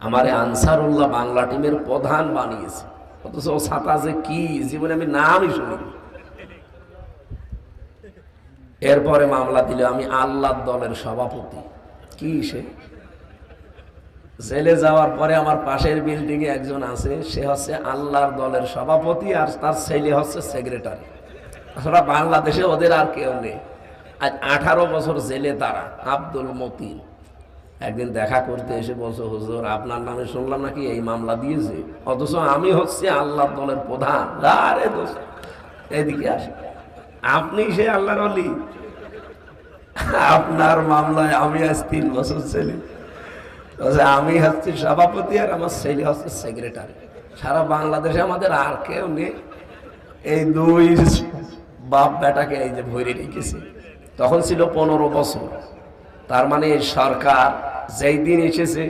আমারে আনসারুল্লাহ বাংলা টিমের প্রধান বানিয়েছে, অথচ ও ছাতা যে কি জীবনে আমি নামই শুনিনি। এরপরে মামলা দিল আমি আল্লাহর দলের সভাপতি। কি সে জেলে যাওয়ার পরে আমার পাশের বিল্ডিং এ একজন আছে, সে হচ্ছে আল্লাহর দলের সভাপতি আর তার ছেলে হচ্ছে সেক্রেটারি। আসলে বাংলাদেশে ওদের আর কেউ নেই। আজ 18 বছর জেলে তারা। আব্দুল মতিন একদিন দেখা করতে এসে বলছে, হুজুর আপনার নামে শুনলাম নাকি এই মামলা দিয়েছে, অথচ আমি হচ্ছে আল্লাহর দলের প্রধান। আরে দোস্ত এদিকে আসে, আপনি সে আল্লাহর ওলি, আপনার মামলায় আমি আজ 3 বছর ছেলে। আমি হচ্ছে সভাপতি আর আমার ছেলে হচ্ছে সেক্রেটারি। সারা বাংলাদেশে আমাদের আর কেউ নেই। এই 2 বাপ বেটাকে এই যে ভরে রেখেছে। তখন ছিল 15 বছর। তার মানে এই সরকার যেই দিন এসেছে